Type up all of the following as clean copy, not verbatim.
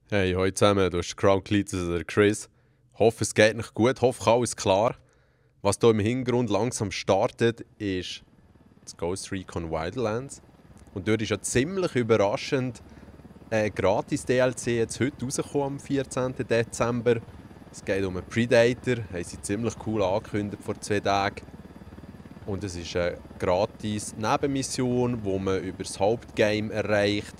Hey, hallo zusammen, du hast Crown Cleats, der Chris. Hoffe, es geht nicht gut, hoffe, alles klar. Was hier im Hintergrund langsam startet, ist das Ghost Recon Wildlands. Und dort ist ja ziemlich überraschend ein Gratis-DLC jetzt heute rausgekommen, am 14. Dezember. Es geht um einen Predator, haben sie ziemlich cool angekündigt vor 2 Tagen. Und es ist eine gratis Nebenmission, die man über das Hauptgame erreicht.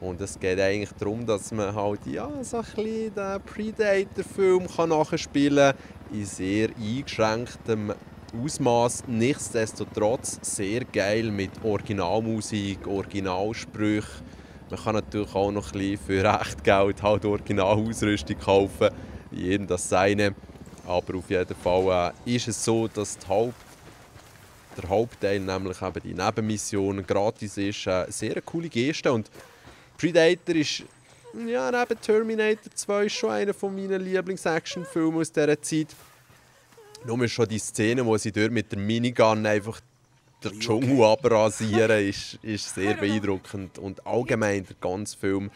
Und es geht eigentlich darum, dass man halt so ein bisschen den Predator-Film nachspielen kann. In sehr eingeschränktem Ausmaß. Nichtsdestotrotz sehr geil mit Originalmusik, Originalsprüchen. Man kann natürlich auch noch ein bisschen für echt Geld halt Originalausrüstung kaufen. Jedem das seine. Aber auf jeden Fall ist es so, dass der Hauptteil, nämlich eben die Nebenmission, gratis ist. Sehr coole Geste. Und Predator ist neben Terminator 2 schon einer meiner Lieblings-Action-Filme aus dieser Zeit. Nur schon die Szene, wo sie dort mit der Minigun einfach den Dschungel abrasieren, ist sehr beeindruckend. Und allgemein der ganze Film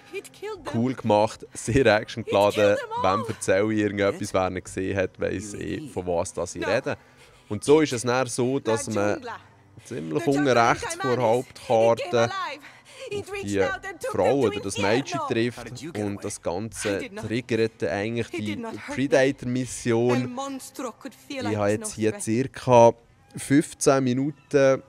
cool gemacht, sehr actiongeladen. Wem erzähle ich irgendetwas, wer ihn gesehen hat, weiss von was ich rede. Und so ist es dann so, dass man ziemlich unten rechts vor der Hauptkarte auf die Frau oder das Mädchen trifft und das Ganze triggert eigentlich die Predator-Mission. Ich habe jetzt hier ca. 15 Minuten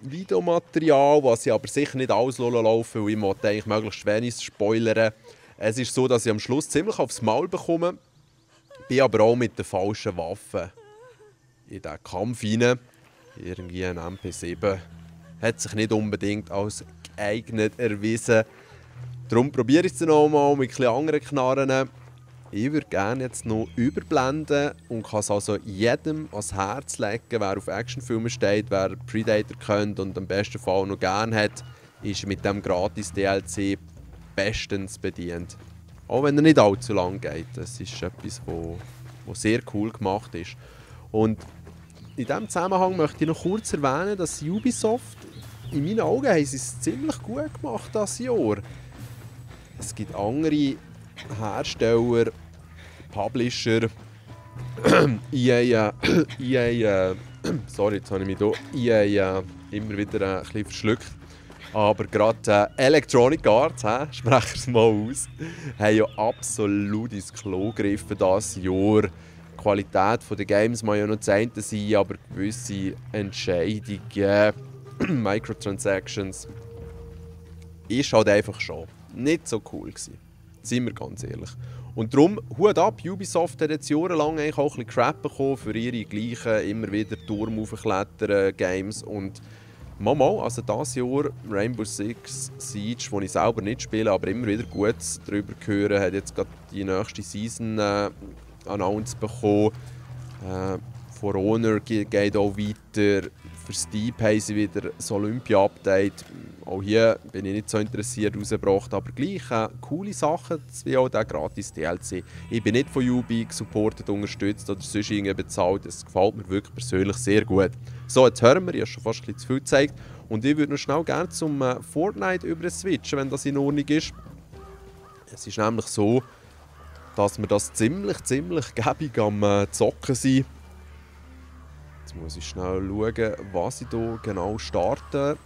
Videomaterial, was ich aber sicher nicht alles laufen, weil ich wollte eigentlich möglichst wenig spoilern. Es ist so, dass ich am Schluss ziemlich aufs Maul bekomme, bin aber auch mit der falschen Waffe in diesen Kampf rein. Irgendwie ein MP7 hat sich nicht unbedingt als geeignet erwiesen. Darum probiere ich es noch mal mit etwas anderen Knarren. Ich würde gerne jetzt noch überblenden und kann es also jedem ans Herz legen, wer auf Actionfilme steht, wer Predator kennt und am besten Fall noch gerne hat, ist mit dem gratis DLC bestens bedient. Auch wenn er nicht allzu lang geht. Das ist etwas, was sehr cool gemacht ist. Und in diesem Zusammenhang möchte ich noch kurz erwähnen, dass Ubisoft, in meinen Augen haben sie es ziemlich gut gemacht dieses Jahr. Es gibt andere Hersteller, Publisher, sorry, jetzt habe ich mich hier immer wieder ein bisschen verschluckt. Aber gerade Electronic Arts, spreche ich es mal aus, haben ja absolut ins Klo gegriffen dieses Jahr. Die Qualität der Games mag ja noch das eine sein, aber gewisse Entscheidungen, Microtransactions, ist halt einfach schon nicht so cool gewesen. Seien wir ganz ehrlich. Und darum, Hut ab, Ubisoft hat jetzt jahrelang eigentlich auch ein bisschen Crap bekommen für ihre gleichen, immer wieder Turm aufklettern Games. Und mal, also dieses Jahr Rainbow Six Siege, das ich selber nicht spiele, aber immer wieder gut darüber hören, hat jetzt gerade die nächste Season announced bekommen. For Honor geht auch weiter. Für Steep haben sie wieder das Olympia-Update. Auch hier bin ich nicht so interessiert rausgebracht, aber gleich coole Sachen, wie auch der gratis DLC. Ich bin nicht von Ubi supportet, unterstützt oder sonst irgendwie bezahlt. Das gefällt mir wirklich persönlich sehr gut. So, jetzt hören wir, ich habe schon fast ein bisschen zu viel gezeigt. Und ich würde noch schnell gerne zum Fortnite über switchen, wenn das in Ordnung ist. Es ist nämlich so, dass wir das ziemlich gäbig am Zocken sind. Jetzt muss ich schnell schauen, was ich hier genau starte.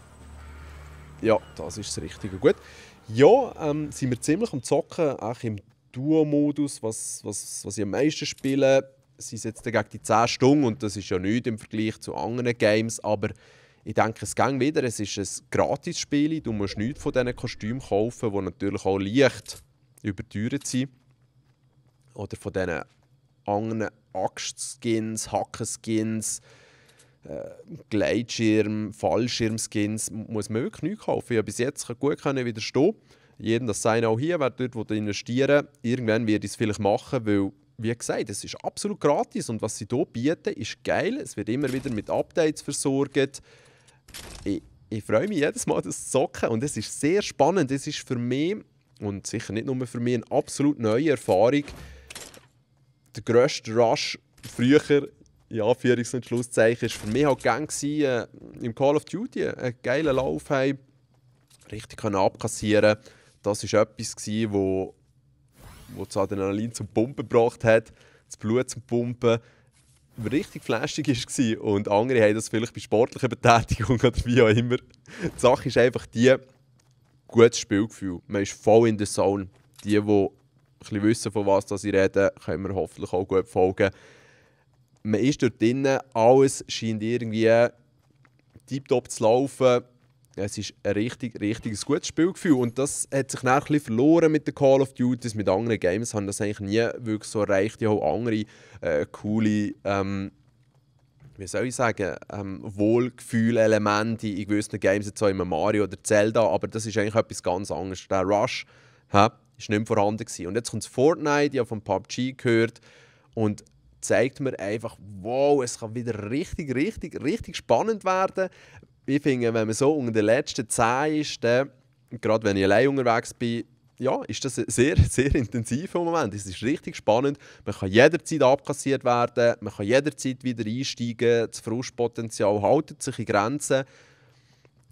Ja, das ist das Richtige. Gut. Ja, sind wir ziemlich am Zocken, auch im Duo-Modus, was ich am meisten spiele. Sind es jetzt gegen die 10 Stunden und das ist ja nichts im Vergleich zu anderen Games, aber ich denke, es geht wieder. Es ist ein Gratis-Spiel, du musst nichts von diesen Kostümen kaufen, die natürlich auch leicht überteuert sind. Oder von diesen anderen Axt-Skins, Hacken-Skins, Gleitschirm, Fallschirm-Skins, muss man wirklich nichts kaufen. Ich habe bis jetzt gut widerstehen. Jedem das sein auch hier, wer dort investieren will. Irgendwann werde ich es vielleicht machen, weil, wie gesagt, es ist absolut gratis und was sie hier bieten, ist geil. Es wird immer wieder mit Updates versorgt. Ich freue mich jedes Mal, das zu zocken und es ist sehr spannend. Es ist für mich, und sicher nicht nur für mich, eine absolut neue Erfahrung. Der grösste Rush früher, in Anführungs- und Schlusszeichen, war für mich halt gern im Call of Duty einen geilen Lauf haben, richtig abkassieren. Das war etwas, wo wo das Adrenalin zum Pumpen gebracht hat, das Blut zum Pumpen, richtig flashig war. Und andere haben das vielleicht bei sportlicher Betätigung oder wie auch immer. Die Sache ist einfach die, gutes Spielgefühl. Man ist voll in der Zone. Die ein bisschen wissen, von was ich rede, können mir hoffentlich auch gut folgen. Man ist dort drinnen, alles scheint irgendwie tiptop zu laufen. Es ist ein richtig gutes Spielgefühl. Und das hat sich dann ein bisschen verloren mit den Call of Duties, mit anderen Games. Haben das eigentlich nie wirklich so erreicht. Ja, auch andere coole, wie soll ich sagen, Wohlgefühl-Elemente in gewissen Games, jetzt auch in Mario oder Zelda. Aber das ist eigentlich etwas ganz anderes. Der Rush war nicht mehr vorhanden gewesen. Und jetzt kommt Fortnite, ich habe von PUBG gehört. Und zeigt mir einfach, wow, es kann wieder richtig spannend werden. Ich finde, wenn man so unter den letzten 10 ist, dann, gerade wenn ich allein unterwegs bin, ja, ist das sehr intensiv im Moment. Es ist richtig spannend. Man kann jederzeit abkassiert werden, man kann jederzeit wieder einsteigen. Das Frustpotenzial hält sich in Grenzen.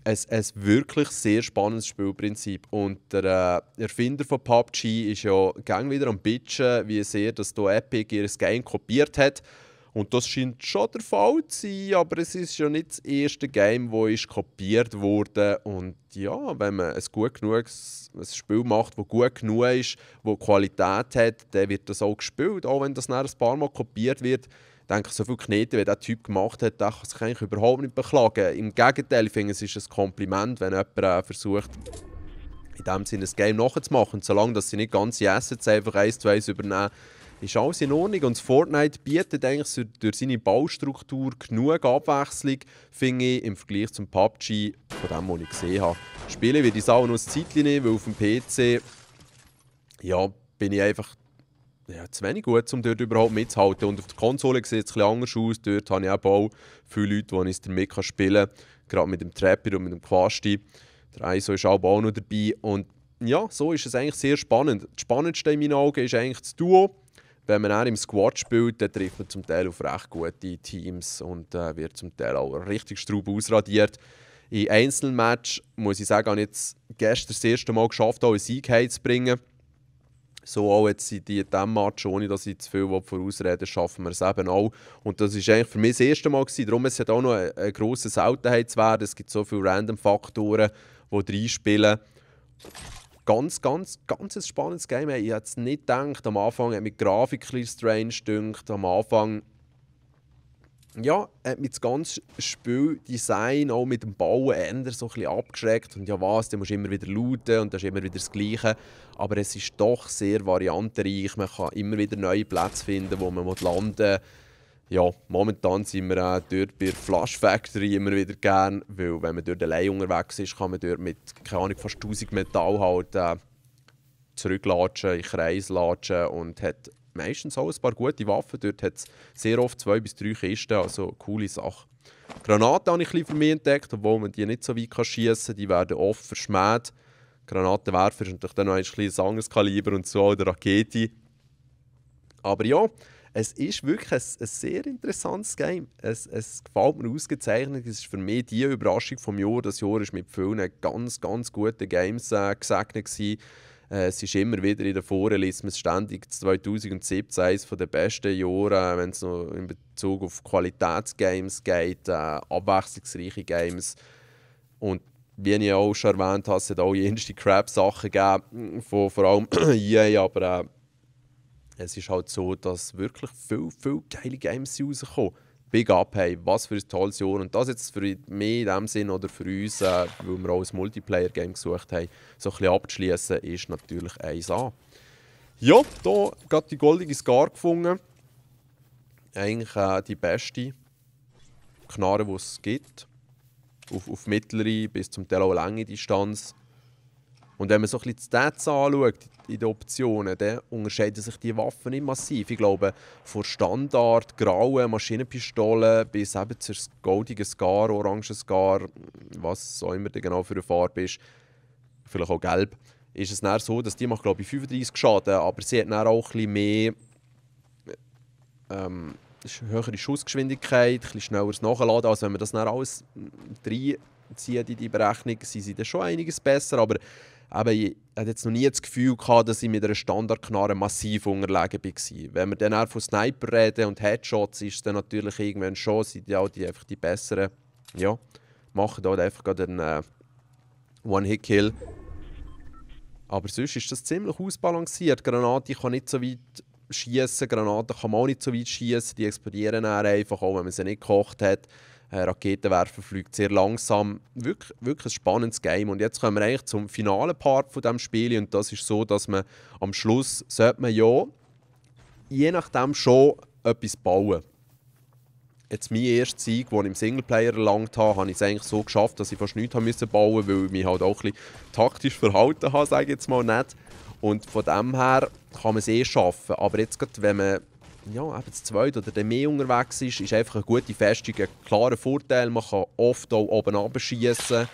Ein wirklich sehr spannendes Spielprinzip. Und der Erfinder von PUBG ist ja gang wieder am Bitchen, wie sehr das hier Epic ihr Game kopiert hat. Und das scheint schon der Fall zu sein, aber es ist ja nicht das erste Game, das kopiert wurde. Und ja, wenn man ein Spiel macht, das gut genug ist, das Qualität hat, dann wird das auch gespielt, auch wenn das dann ein paar Mal kopiert wird. Ich denke, so viele Knete, wie dieser Typ gemacht hat, der kann sich eigentlich überhaupt nicht beklagen. Im Gegenteil, ich finde, es ist ein Kompliment, wenn jemand versucht, in dem Sinne ein Game nachzumachen. Und solange dass sie nicht ganze Assets einfach 1 zu 1 übernehmen, ist alles in Ordnung. Und Fortnite bietet eigentlich durch seine Baustruktur genug Abwechslung, finde ich, im Vergleich zum PUBG, von dem, was ich gesehen habe. Spielen wir die auch noch ein Zeitchen nicht, weil auf dem PC ja, bin ich einfach zu wenig gut, um dort überhaupt mitzuhalten. Und auf der Konsole sieht es etwas anders aus. Dort habe ich auch viele Leute, die ich damit spielen kann. Gerade mit dem Trapper und mit dem Quasti. Der ISO ist auch noch dabei. Und ja, so ist es eigentlich sehr spannend. Das Spannendste in meinen Augen ist eigentlich das Duo. Wenn man auch im Squad spielt, dann trifft man zum Teil auf recht gute Teams und wird zum Teil auch richtig straub ausradiert. In Einzelmatch, muss ich sagen, habe ich jetzt gestern das erste Mal geschafft, auch einen Sieg heimzubringen. So auch jetzt in diesem Match, ohne dass ich zu viel vorausrede, schaffen wir es eben auch. Und das war eigentlich für mich das erste Mal gewesen. Darum es hat auch noch eine grosse Seltenheit zu werden. Es gibt so viele Random-Faktoren, die reinspielen. Ganz ein spannendes Game. Ich hätte es nicht gedacht. Am Anfang hat mich die Grafik ein bisschen strange gedünkt. Am Anfang ja, hat mich das ganze Spieldesign auch mit dem Bauen eher so ein bisschen abgeschreckt. Und ja was, dann musst du immer wieder looten und das ist immer wieder das Gleiche. Aber es ist doch sehr variantenreich. Man kann immer wieder neue Plätze finden, wo man landen will. Ja, momentan sind wir dort bei der Flash Factory immer wieder gern, weil wenn man dort allein unterwegs ist, kann man dort mit, keine Ahnung, fast 1000 Metall halt zurücklatschen, in Kreis latschen und hat meistens auch ein paar gute Waffen. Dort hat es sehr oft 2 bis 3 Kisten, also coole Sache. Granaten habe ich ein bisschen für mich entdeckt, obwohl man die nicht so weit schiessen kann. Die werden oft verschmäht. Granatenwerfer ist natürlich dann noch ein anderes Kaliber und so, oder Rakete. Aber ja, es ist wirklich ein sehr interessantes Game. Es gefällt mir ausgezeichnet. Es ist für mich die Überraschung des Jahres. Das Jahr war mit vielen ganz guten Games gesegnet gewesen. Es ist immer wieder in der Vorliste, ständig 2017 eines der besten Jahre, wenn es noch in Bezug auf Qualitätsgames geht, abwechslungsreiche Games. Und wie ich auch schon erwähnt habe, es hat auch jenste Crap-Sachen gegeben, von vor allem EA, aber es ist halt so, dass wirklich viel geile Games rauskommen. Big Up, hey, was für ein tolles Jahr. Und das jetzt für mich in dem Sinn oder für uns, weil wir auch ein Multiplayer-Game gesucht haben, so ein bisschen abzuschließen, ist natürlich 1A. Ja, hier gerade die goldige Scar gefunden. Eigentlich die beste Knarre, die es gibt. Auf mittlere bis zum Teil auch lange Distanz. Und wenn man so ein bisschen die Stats anschaut, in den Optionen, dann unterscheiden sich die Waffen nicht massiv. Ich glaube, von Standard, grauen Maschinenpistolen bis eben zur goldigen Scar, orangen Scar, was auch immer genau für eine Farbe ist, vielleicht auch gelb, ist es dann so, dass die macht, glaube ich, 35 Schaden, aber sie hat dann auch ein bisschen mehr höhere Schussgeschwindigkeit, ein bisschen schnelleres Nachladen. Also wenn man das dann alles reinzieht in die Berechnung, sind sie dann schon einiges besser, aber aber ich hatte jetzt noch nie das Gefühl gehabt, dass ich mit einer Standardknarre massiv unterlegen war. Wenn wir dann auch von Sniper reden und Headshots, ist es dann natürlich irgendwann schon, sind ja einfach die besseren, ja, machen dort einfach gerade einen One-Hit-Kill. Aber sonst ist das ziemlich ausbalanciert. Granate kann nicht so weit schießen, Granaten kann man auch nicht so weit schießen, die explodieren dann einfach, auch wenn man sie nicht gekocht hat. Raketenwerfer fliegt sehr langsam. Wirklich, wirklich ein spannendes Game. Und jetzt kommen wir eigentlich zum finalen Part von diesem Spiel. Und das ist so, dass man am Schluss sollte man ja je nachdem schon etwas bauen. Jetzt mein erster Sieg, den ich im Singleplayer erlangt habe, habe ich es eigentlich so geschafft, dass ich fast nichts bauen musste, weil ich mich halt auch ein bisschen taktisch verhalten habe, sage ich jetzt mal nicht. Und von dem her kann man es eh schaffen. Aber jetzt gerade, wenn man ja, eben zu zweit oder mehr unterwegs ist einfach eine gute Festung ein klarer Vorteil. Man kann oft auch oben runterschiessen.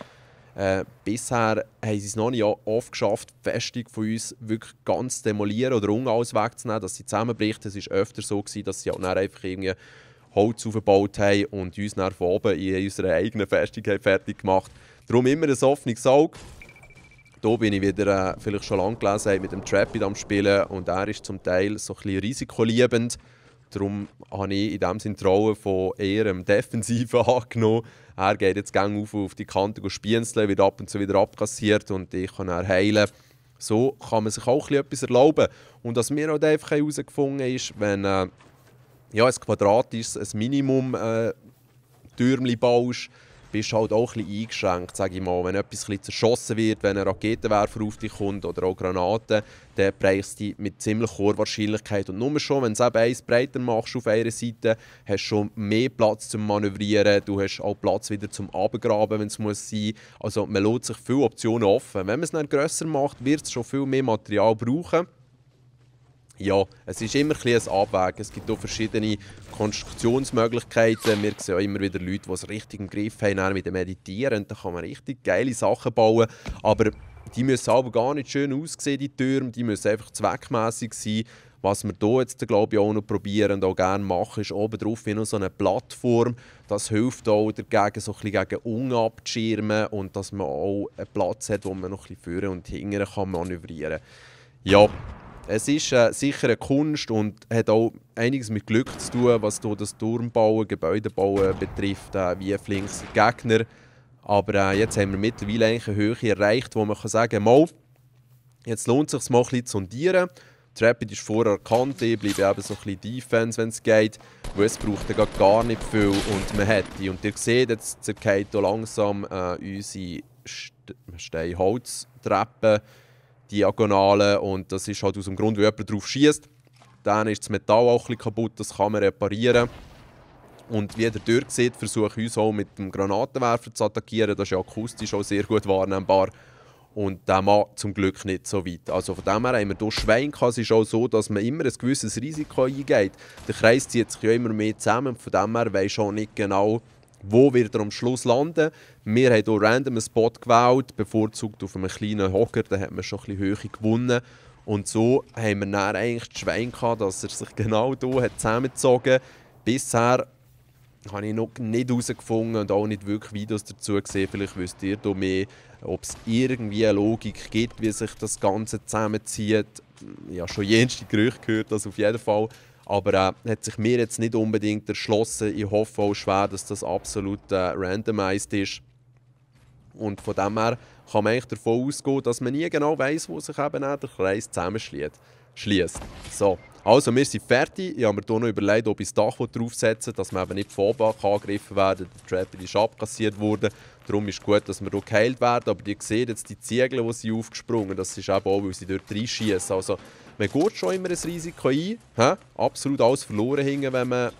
Bisher haben sie es noch nicht oft geschafft, die Festung von uns wirklich ganz zu demolieren oder alles wegzunehmen, dass sie zusammenbricht. Es war öfter so, dass sie auch dann einfach irgendwie Holz aufgebaut haben und uns dann von oben in unserer eigenen Festung fertig gemacht. Darum immer ein offenes Auge. Hier bin ich wieder, vielleicht schon lange gelesen, mit dem Trappy am Spielen und er ist zum Teil so ein bisschen risikoliebend. Darum habe ich in diesem Sinne die Rolle von eher einem Defensiven angenommen. Er geht jetzt gerne auf die Kante spienzeln, wird ab und zu wieder abkassiert und ich kann dann heilen. So kann man sich auch etwas erlauben. Und was wir auch einfach herausgefunden haben, ist, wenn ja, ein Quadrat ist, ein Minimum Türmchen baust, bist du halt auch ein bisschen eingeschränkt, sage ich mal. Wenn etwas ein bisschen zerschossen wird, wenn ein Raketenwerfer auf dich kommt oder auch Granaten, dann brechst du die mit ziemlich hoher Wahrscheinlichkeit. Und nur schon, wenn du es eben eins breiter machst auf einer Seite, hast du schon mehr Platz zum Manövrieren, du hast auch Platz wieder zum Abgraben, wenn es muss sein. Also man lässt sich viele Optionen offen. Wenn man es dann grösser macht, wird es schon viel mehr Material brauchen. Ja, es ist immer ein bisschen ein Abwägen. Es gibt auch verschiedene Konstruktionsmöglichkeiten. Wir sehen auch immer wieder Leute, die es richtig im Griff haben, mit dem Meditieren. Da kann man richtig geile Sachen bauen. Aber die müssen aber gar nicht schön aussehen, die Türme. Die müssen einfach zweckmässig sein. Was wir hier jetzt, glaube ich, auch noch probieren und auch gerne machen, ist oben drauf wie noch so eine Plattform. Das hilft auch dagegen, so ein bisschen gegen Unten abzuschirmen und dass man auch einen Platz hat, wo man noch ein bisschen vorne und hinten manövrieren kann. Ja. Es ist sicher eine Kunst und hat auch einiges mit Glück zu tun, was das Turmbauen, Gebäudebauen betrifft, wie flink sind die Gegner. Aber jetzt haben wir mittlerweile eigentlich eine Höhe erreicht, wo man sagen kann, mal, jetzt lohnt es sich mal ein bisschen zu sondieren. Die Rapid ist vorher erkannt, ich bleibe eben so ein bisschen Defense, wenn es geht, weil es braucht ja gar nicht viel und man hat die. Und ihr seht, jetzt zerfällt hier langsam unsere Steinholztreppen, Diagonalen, und das ist halt aus dem Grund, weil jemand drauf schießt. Dann ist das Metall auch ein bisschen kaputt, das kann man reparieren. Und wie ihr dort seht, versuche ich uns auch mit dem Granatenwerfer zu attackieren. Das ist ja akustisch auch sehr gut wahrnehmbar. Und der macht zum Glück nicht so weit. Also von dem her haben wir hier Schwein gehabt. Es ist auch so, dass man immer ein gewisses Risiko eingeht. Der Kreis zieht sich ja immer mehr zusammen. Von dem her weisst du auch nicht genau, wo wird er am Schluss landen. Wir haben hier random einen Spot gewählt, bevorzugt auf einem kleinen Hocker, da hat man schon ein bisschen Höhe gewonnen. Und so haben wir dann eigentlich das Schwein gehabt, dass er sich genau hier zusammengezogen hat. Bisher habe ich noch nicht herausgefunden und auch nicht wirklich Videos dazu gesehen. Vielleicht wisst ihr hier mehr, ob es irgendwie eine Logik gibt, wie sich das Ganze zusammenzieht. Ich habe schon jenste Gerüchte gehört, das auf jeden Fall. Aber hat sich mir jetzt nicht unbedingt erschlossen. Ich hoffe auch schwer, dass das absolut randomized ist. Und von dem her kann man eigentlich davon ausgehen, dass man nie genau weiss, wo sich eben der Kreis zusammenschließt. So, also wir sind fertig. Ich habe mir hier noch überlegt, ob ich das Dach draufsetzen will, dass man eben nicht von oben angegriffen werden. Der Trapper ist abkassiert worden. Darum ist es gut, dass wir hier geheilt werden. Aber ihr seht jetzt die Ziegel, die sie aufgesprungen sind, das ist eben auch, weil sie dort reinschießen. Also, man geht schon immer ein Risiko ein. Absolut alles verloren hingen, wenn man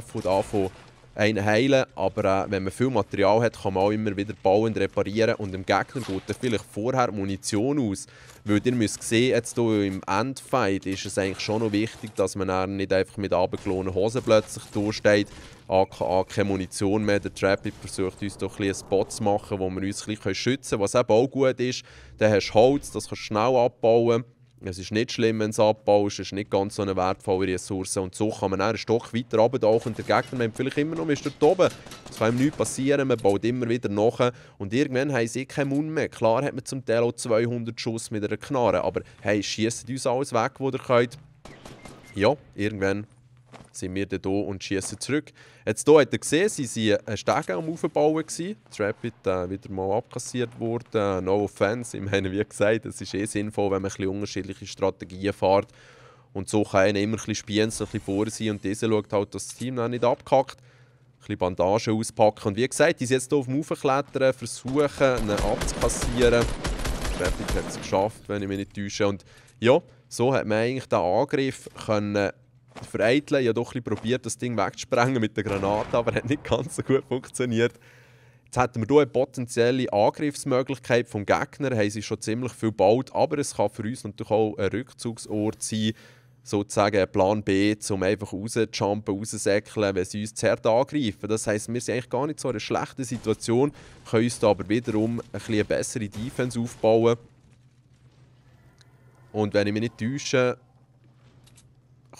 von einen heilen. Aber wenn man viel Material hat, kann man auch immer wieder bauen und reparieren. Und dem Gegner geht dann vielleicht vorher Munition aus. Weil ihr müsst sehen, jetzt hier im Endfight ist es eigentlich schon noch wichtig, dass man dann nicht einfach mit abgelohnen Hosen plötzlich durchsteht. Keine Munition mehr. Der Trappy versucht uns doch ein bisschen Spot zu machen, wo wir uns ein bisschen schützen können. Was eben auch gut ist, dann hast du Holz, das kannst du schnell abbauen. Es ist nicht schlimm, wenn es abbaust, es ist nicht ganz so eine wertvolle Ressource. Und so kann man dann einen Stock weiter runtertauchen und der Gegner meint vielleicht immer noch, man ist dort oben. Es kann ihm nichts passieren, man baut immer wieder nach. Und irgendwann haben sie keinen Mund mehr. Klar hat man zum Teil auch 200 Schuss mit einer Knarre, aber hey, schiesst uns alles weg, was ihr könnt. Ja, irgendwann sind wir dann hier und schießen zurück. Jetzt hier hat er gesehen, sie waren einen Steg am Aufbauen. Das Rapid wieder mal abkassiert wurde. No offense. Ich meine, wie gesagt, es ist sinnvoll, wenn man ein bisschen unterschiedliche Strategien fährt. Und so kann einer immer ein bisschen spielen, ein bisschen vor sein. Und dieser schaut halt, dass das Team noch nicht abkackt. Ein bisschen Bandagen auspacken. Und wie gesagt, die sind jetzt hier auf dem Aufklettern, versuchen, ihn abzukassieren. Das Rapid hat es geschafft, wenn ich mich nicht täusche. Und ja, so hat man eigentlich den Angriff können vereiteln. Ich habe doch ein bisschen probiert, das Ding wegzusprengen mit der Granate, aber hat nicht ganz so gut funktioniert. Jetzt hätten wir hier eine potenzielle Angriffsmöglichkeit vom Gegner, haben sie schon ziemlich viel gebaut, aber es kann für uns natürlich auch ein Rückzugsort sein, sozusagen ein Plan B, um einfach rauszujumpen, rauszusäckeln, wenn sie uns zu hart angreifen. Das heisst, wir sind eigentlich gar nicht so in einer schlechten Situation, können uns da aber wiederum ein bisschen eine bessere Defense aufbauen. Und wenn ich mich nicht täusche,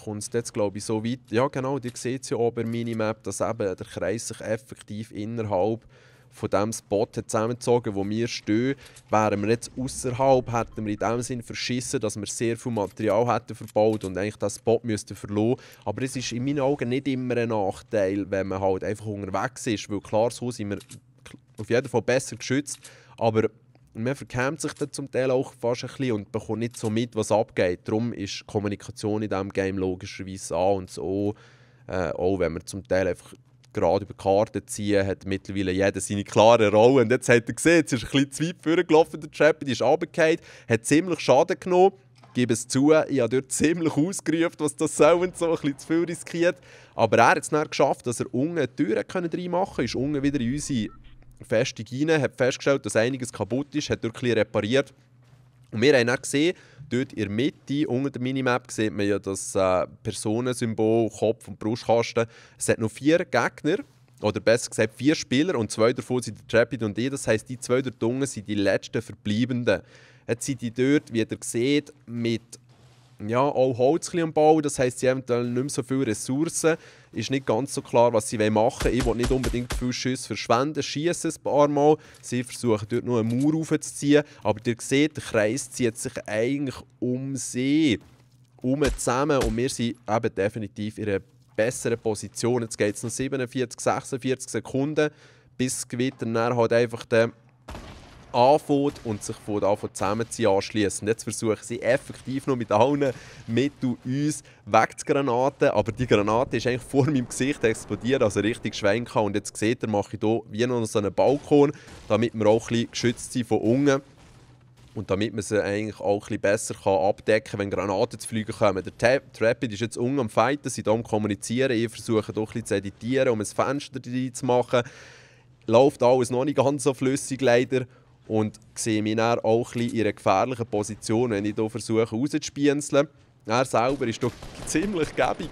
kommt es jetzt, glaube ich, so weit. Ja, genau, ihr seht es ja oben in der Minimap, dass eben der Kreis sich effektiv innerhalb von dem Spot hat zusammengezogen, wo wir stehen. Wären wir jetzt außerhalb, hätten wir in dem Sinn verschissen, dass wir sehr viel Material hätten verbaut und eigentlich den Spot müssten verloren. Aber es ist in meinen Augen nicht immer ein Nachteil, wenn man halt einfach unterwegs ist, weil klar, so sind wir auf jeden Fall besser geschützt, aber man verkämmt sich dann zum Teil auch fast ein bisschen und bekommt nicht so mit, was abgeht. Darum ist Kommunikation in diesem Game logischerweise A und so. Auch wenn wir zum Teil einfach gerade über Karten ziehen, hat mittlerweile jeder seine klare Rolle. Und jetzt hat er gesehen, jetzt ist ein bisschen zu weit vorgelaufen, der Trap, die ist runtergefallen, hat ziemlich Schaden genommen. Ich gebe es zu, ich habe dort ziemlich ausgerufen, was das soll und so, ein bisschen zu viel riskiert. Aber er hat es dann geschafft, dass er unten eine Tür reinmachen konnte, ist unten wieder in unsere Festung rein, hat festgestellt, dass einiges kaputt ist, hat dort ein bisschen repariert. Und wir haben dann gesehen, dort in der Mitte, unter der Minimap, sieht man ja das Personensymbol, Kopf- und Brustkasten. Es hat noch 4 Gegner, oder besser gesagt 4 Spieler, und 2 davon sind der Trapid und ich. Das heisst, die 2 dort unten sind die letzten Verbleibenden. Jetzt sind die dort, wie ihr seht, mit ja, auch Holz am Bau, das heisst, sie haben eventuell nicht mehr so viele Ressourcen. Ist nicht ganz so klar, was sie machen wollen. Ich will nicht unbedingt viele Schüsse verschwenden, schießen ein paar Mal. Sie versuchen dort noch einen Mauer aufzuziehen. Aber ihr seht, der Kreis zieht sich eigentlich um sie zusammen. Und wir sind eben definitiv in einer besseren Position. Jetzt geht es noch 47, 46 Sekunden, bis das Gewitter dann halt einfach anfängt und sich von zusammenziehen anschließen. Jetzt versuchen sie effektiv noch mit allen Mitteln uns wegzugranaten, aber die Granate ist eigentlich vor meinem Gesicht explodiert, also richtig schwenken. Und jetzt seht ihr, mache ich hier wie noch so einen Balkon, damit wir auch ein bisschen geschützt sind von unten. Und damit man sie eigentlich auch ein bisschen besser abdecken kann, wenn Granaten zu fliegen kommen. Der Trapid ist jetzt unten am Fighten, sie am Kommunizieren. Ich versuche doch ein bisschen zu editieren, um ein Fenster rein zu machen. Läuft alles noch nicht ganz so flüssig leider. Und sehe mich dann auch ein bisschen in einer gefährlichen Position, wenn ich hier versuche rauszuspienzeln. Er selber ist doch ziemlich gäbig.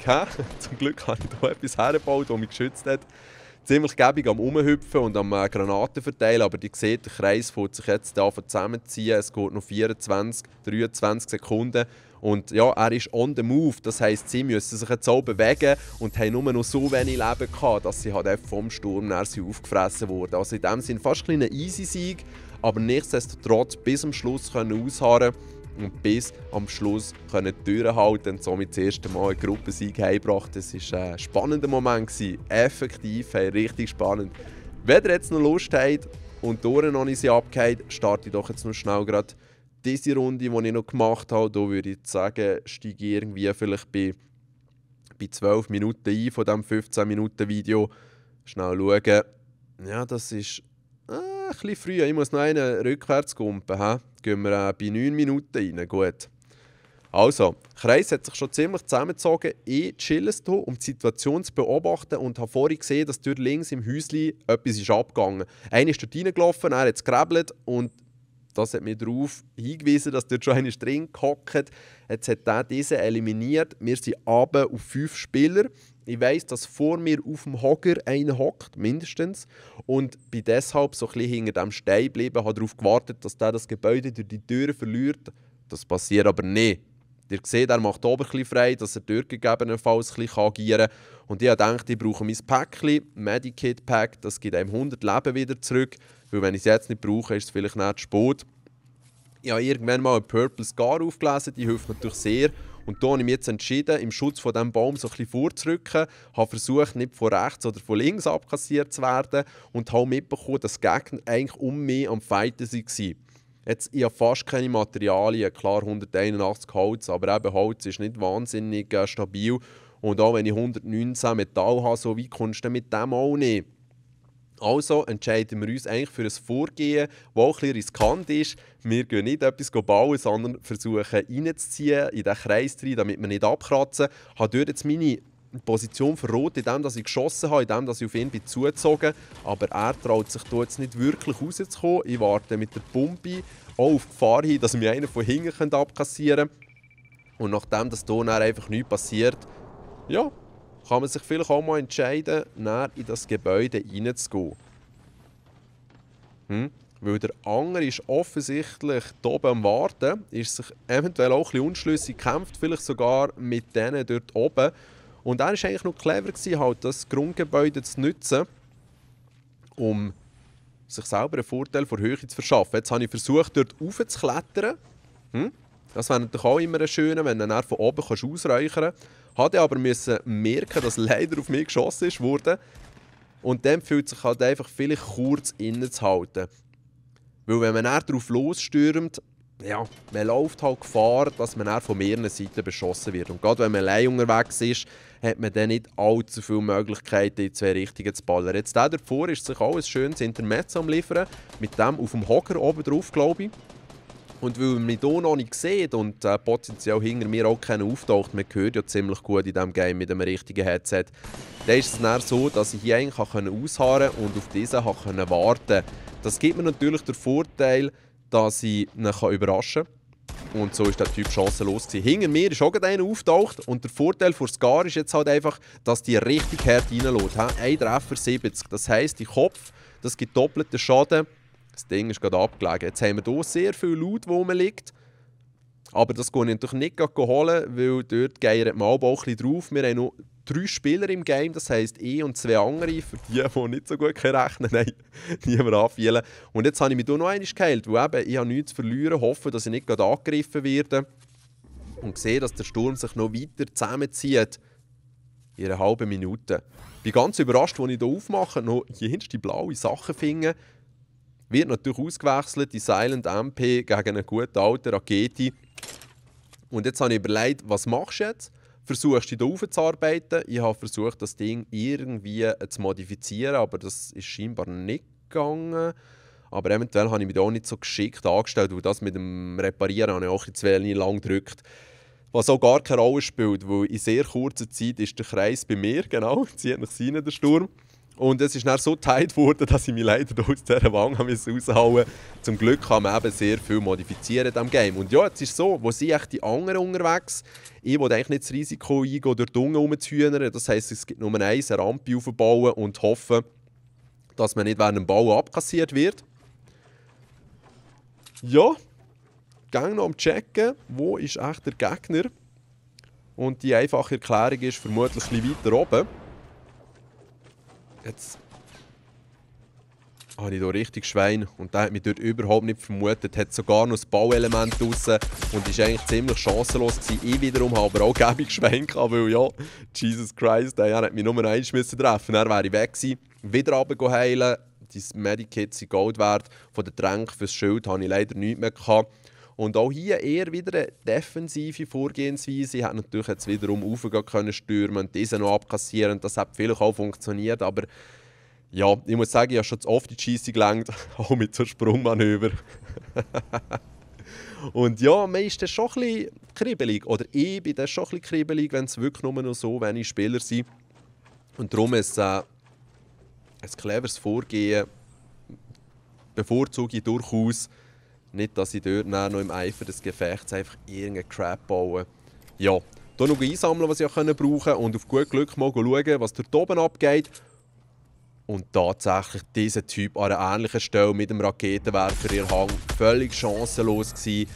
Zum Glück habe ich hier etwas hergebaut, das mich geschützt hat. Ziemlich gäbig am Rumhüpfen und am Granaten verteilen, aber ihr seht, der Kreis fängt sich jetzt zusammenziehen. Es geht noch 24, 23 Sekunden. Und ja, er ist on the move, das heisst, sie müssen sich jetzt auch bewegen und haben nur noch so wenig Leben gehabt, dass sie halt einfach vom Sturm aufgefressen wurden. Also in dem Sinne fast ein easy Sieg, aber nichtsdestotrotz bis zum Schluss können ausharren und bis am Schluss können durchhalten und somit das erste Mal einen Gruppensieg heimgebracht. Das war ein spannender Moment, effektiv, richtig spannend. Wenn ihr jetzt noch Lust habt und die Ohren noch nicht abgeht, starte ich doch jetzt noch schnell gerade diese Runde, die ich noch gemacht habe. Da würde ich sagen, steige ich irgendwie vielleicht bei 12 Minuten ein von diesem 15-Minuten-Video. Schnell schauen. Ja, das ist ein bisschen früh. Ich muss noch einen rückwärts kumpen. Gehen wir bei 9 Minuten rein. Gut. Also, der Kreis hat sich schon ziemlich zusammengezogen. Ich chill es hier, um die Situation zu beobachten und habe vorhin gesehen, dass dort links im Häuschen etwas ist abgegangen. Einer ist dort reingelaufen, er hat es gekrabbelt und das hat mich darauf hingewiesen, dass dort schon einer drin gehockt. Jetzt hat er diesen eliminiert. Wir sind runter auf 5 Spieler. Ich weiss, dass vor mir auf dem Hocker einer hockt, mindestens. Und bin deshalb so ein bisschen hinter dem Stein geblieben, habe darauf gewartet, dass der das Gebäude durch die Tür verliert. Das passiert aber nicht. Ihr seht, er macht oben ein bisschen frei, dass er dort gegebenenfalls ein bisschen agieren kann. Und ich dachte, ich brauche mein Päckchen, Medikit Pack, das gibt einem 100 Leben wieder zurück. Weil wenn ich es jetzt nicht brauche, ist es vielleicht nicht zu spät. Ich habe irgendwann mal einen Purple Scar aufgelesen, die hilft natürlich sehr. Und da habe ich mich jetzt entschieden, im Schutz von diesem Baum so ein bisschen vorzurücken, habe versucht, nicht von rechts oder von links abkassiert zu werden und habe mitbekommen, dass die Gegner eigentlich um mich am Fighten waren. Jetzt, ich habe fast keine Materialien, klar 181 Holz, aber eben Holz ist nicht wahnsinnig stabil. Und auch wenn ich 119 Metall habe, so weit kommst du mit dem auch nicht. Also entscheiden wir uns eigentlich für ein Vorgehen, das auch ein bisschen riskant ist. Wir gehen nicht etwas bauen, sondern versuchen reinzuziehen in den Kreis rein, damit wir nicht abkratzen. Ich habe dort jetzt meine Position verrot, indem ich geschossen habe, indem ich auf ihn zugezogen bin. Aber er traut sich hier jetzt nicht wirklich rauszukommen. Ich warte mit der Pumpe auch auf die Gefahr hin, dass mir einer von hinten abkassieren könnte. Und nachdem das hier einfach nichts passiert, ja, kann man sich vielleicht auch mal entscheiden, näher in das Gebäude reinzugehen. Weil der andere ist offensichtlich hier oben am Warten, ist sich eventuell auch ein bisschen unschlüssig, kämpft vielleicht sogar mit denen dort oben. Und er war eigentlich noch clever, halt das Grundgebäude zu nutzen, um sich selber einen Vorteil von Höhe zu verschaffen. Jetzt habe ich versucht, dort rauf zu klettern. Das wäre natürlich auch immer schön, wenn du dann von oben ausräuchern kannst. Hatte aber müssen merken, dass leider auf mich geschossen wurde. Und dann fühlt sich halt einfach vielleicht kurz innezuhalten. Weil wenn man dann darauf losstürmt, ja, man läuft halt Gefahr, dass man dann von mehreren Seiten beschossen wird. Und gerade wenn man allein unterwegs ist, hat man dann nicht allzu viele Möglichkeiten, in zwei Richtungen zu ballern. Jetzt der davor ist sich auch ein schönes Intermezzo am Liefern. Mit dem auf dem Hocker oben drauf, glaube ich. Und weil man mich hier noch nicht sieht und potenziell hinter mir auch keiner auftaucht, man hört ja ziemlich gut in diesem Game mit einem richtigen Headset, dann ist es dann so, dass ich hier eigentlich ausharren und auf diesen warten konnte. Das gibt mir natürlich den Vorteil, dass ich ihn überraschen kann. Und so ist der Typ chancenlos gewesen. Hinter mir ist auch gerade einer auftaucht und der Vorteil für Scar ist jetzt halt einfach, dass die richtig hart reinlässt. Ein Treffer 70, das heisst, die Kopf, das gibt doppelten Schaden. Das Ding ist gerade abgelegen. Jetzt haben wir hier sehr viel Loot, wo man liegt. Aber das gehe ich natürlich nicht holen, weil dort geiert man auch ein bisschen drauf. Wir haben noch 3 Spieler im Game, das heisst ich und 2 andere. Für die nicht so gut rechnen können, niemand anfielen. Und jetzt habe ich mich hier noch einmal geheilt, weil eben, ich habe nichts zu verlieren, hoffe, dass ich nicht gerade angegriffen werde. Und sehe, dass der Sturm sich noch weiter zusammenzieht. In einer halben Minute. Ich bin ganz überrascht, als ich hier aufmache, noch jenste blaue Sachen finde. Wird natürlich ausgewechselt, die Silent MP gegen einen guten alten Raketi. Und jetzt habe ich überlegt, was machst du jetzt? Versuchst du hier aufzuarbeiten? Ich habe versucht, das Ding irgendwie zu modifizieren, aber das ist scheinbar nicht gegangen. Aber eventuell habe ich mich auch nicht so geschickt angestellt, weil das mit dem Reparieren habe ich auch zu wenig lang gedrückt. Was auch gar keine Rolle spielt, weil in sehr kurzer Zeit ist der Kreis bei mir, genau, zieht nach rein, der Sturm. Und es ist dann so tight geworden, dass ich mich leider aus dieser Wange raushauen musste. Zum Glück kann man eben sehr viel modifizieren in diesem Game. Und ja, jetzt ist es so, wo sind echt die anderen unterwegs? Ich will eigentlich nicht das Risiko eingehen, durch die Unge herumzuhühnern. Das heisst, es gibt nur eine Rampe aufbauen und hoffen, dass man nicht während dem Bauen abkassiert wird. Ja, gang noch am checken, wo ist echt der Gegner. Und die einfache Erklärung ist vermutlich ein bisschen weiter oben. Jetzt habe ich hier richtig Schwein und der hat mich dort überhaupt nicht vermutet, hat sogar noch das Bauelement draussen und ist eigentlich ziemlich chancenlos gewesen. Ich wiederum habe aber auch gäbig Schwein gehabt, weil ja, Jesus Christ, der hat mich nur noch eins treffen müssen, dann wäre ich weg gewesen. Wieder runter heilen, die Medikits sind Gold wert, von den Tränken fürs Schild habe ich leider nichts mehr gehabt. Und auch hier eher wieder eine defensive Vorgehensweise. Ich hätte natürlich jetzt wiederum raufgehen können, stürmen und diese noch abkassieren. Das hat vielleicht auch funktioniert, aber ja, ich muss sagen, ich habe schon zu oft die Scheisse gelenkt, auch mit so Sprungmanöver. Und ja, man ist das schon ein bisschen kribbelig, oder ich bin das schon ein bisschen kribbelig, wenn es wirklich nur noch so wenige Spieler sind. Und darum ist ein cleveres Vorgehen bevorzuge ich durchaus. Nicht, dass ich dort noch im Eifer des Gefechts einfach irgendeinen Crap baue. Ja, hier noch einsammeln, was ich auch brauchen kann und auf gut Glück mal schauen, was dort oben abgeht. Und tatsächlich dieser Typ an einer ähnlichen Stelle mit dem Raketenwerfer in der Hand völlig chancenlos gewesen.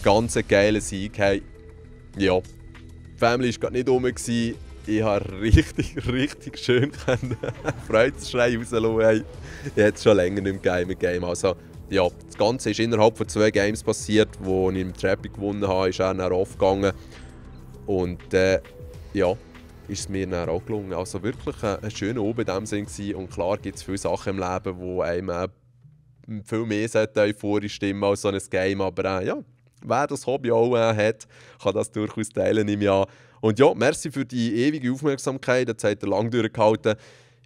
Ganz ein geiler Sieg. Hey, ja, die Family war gerade nicht rum. Ich habe richtig schön Freudenschrei rauslassen. Hey, ich hätte es schon länger nicht mehr im Game. Also, ja, das Ganze ist innerhalb von 2 Games passiert, wo ich im Trapping gewonnen habe, ist er dann aufgegangen. Und ja, ist es mir dann auch gelungen. Also wirklich ein schöner Abend in dem Sinn gewesen. Und klar gibt es viele Sachen im Leben, die einem viel mehr euphorisch stimmen als so ein Game. Aber ja, wer das Hobby auch hat, kann das durchaus teilen im Jahr. Und ja, merci für die ewige Aufmerksamkeit. Jetzt habt ihr lange durchgehalten.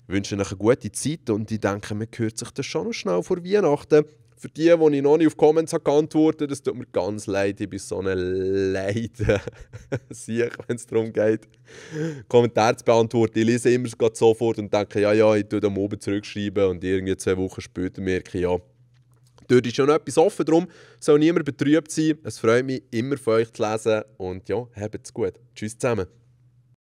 Ich wünsche euch eine gute Zeit und ich denke, man hört sich das schon noch schnell vor Weihnachten. Für die ich noch nicht auf Comments geantwortet habe, das tut mir ganz leid. Ich bin so eine Leide. Wenn es darum geht, Kommentare zu beantworten. Ich lese immer sofort und denke, ja, ich tue dann oben zurückschreiben und irgendwie 2 Wochen später merke ich, ja, dort ist schon noch etwas offen, darum soll niemand betrübt sein. Es freut mich, immer von euch zu lesen und ja, habt's gut. Tschüss zusammen.